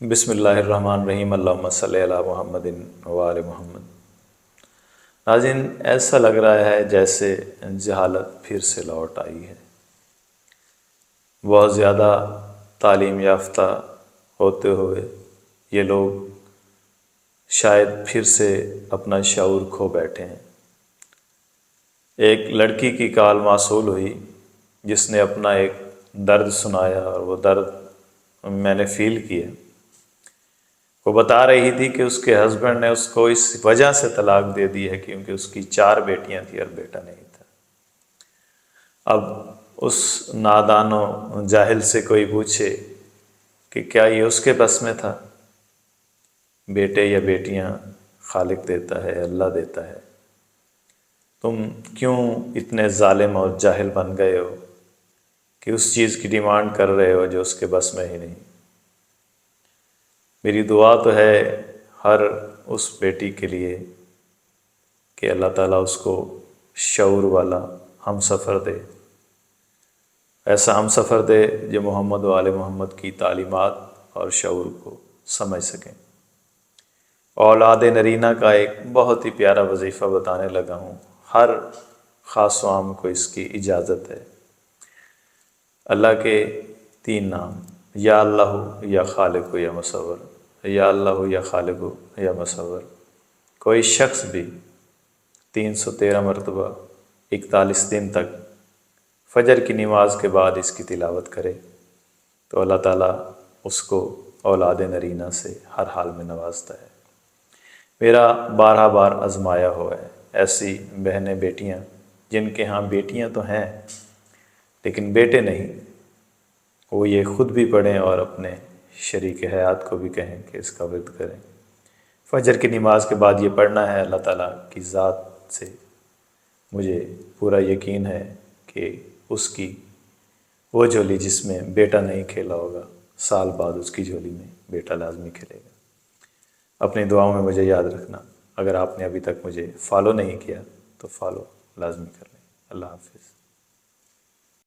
بسم اللہ الرحمن الرحیم، اللہم صلی علی محمد و آل محمد۔ ناظرین، ایسا لگ رہا ہے جیسے جہالت پھر سے لوٹ آئی ہے۔ بہت زیادہ تعلیم یافتہ ہوتے ہوئے یہ لوگ شاید پھر سے اپنا شعور کھو بیٹھے ہیں۔ ایک لڑکی کی کال موصول ہوئی جس نے اپنا ایک درد سنایا، اور وہ درد میں نے فیل کیا۔ وہ بتا رہی تھی کہ اس کے ہسبینڈ نے اس کو اس وجہ سے طلاق دے دی ہے کیونکہ اس کی 4 بیٹیاں تھیں اور بیٹا نہیں تھا۔ اب اس نادان و جاہل سے کوئی پوچھے کہ کیا یہ اس کے بس میں تھا؟ بیٹے یا بیٹیاں خالق دیتا ہے، اللہ دیتا ہے۔ تم کیوں اتنے ظالم اور جاہل بن گئے ہو کہ اس چیز کی ڈیمانڈ کر رہے ہو جو اس کے بس میں ہی نہیں؟ میری دعا تو ہے ہر اس بیٹی کے لیے کہ اللہ تعالیٰ اس کو شعور والا ہم سفر دے، ایسا ہم سفر دے جو محمد و آل محمد کی تعلیمات اور شعور کو سمجھ سکیں۔ اولاد نرینہ کا ایک بہت ہی پیارا وظیفہ بتانے لگا ہوں، ہر خاص و عام کو اس کی اجازت ہے۔ اللہ کے 3 نام، یا اللہ ہو، یا خالق ہو، یا مصور۔ یا اللہ ہو، یا خالق ہو، یا مصور۔ کوئی شخص بھی 313 مرتبہ 41 دن تک فجر کی نماز کے بعد اس کی تلاوت کرے تو اللہ تعالیٰ اس کو اولاد نرینہ سے ہر حال میں نوازتا ہے۔ میرا بارہ بار آزمایا ہوا ہے ایسی بہنیں بیٹیاں جن کے ہاں بیٹیاں تو ہیں لیکن بیٹے نہیں، وہ یہ خود بھی پڑھیں اور اپنے شریک حیات کو بھی کہیں کہ اس کا ورد کریں۔ فجر کی نماز کے بعد یہ پڑھنا ہے۔ اللہ تعالیٰ کی ذات سے مجھے پورا یقین ہے کہ اس کی وہ جھولی جس میں بیٹا نہیں کھیلا ہوگا، سال بعد اس کی جھولی میں بیٹا لازمی کھیلے گا۔ اپنی دعاؤں میں مجھے یاد رکھنا۔ اگر آپ نے ابھی تک مجھے فالو نہیں کیا تو فالو لازمی کر لیں۔ اللہ حافظ۔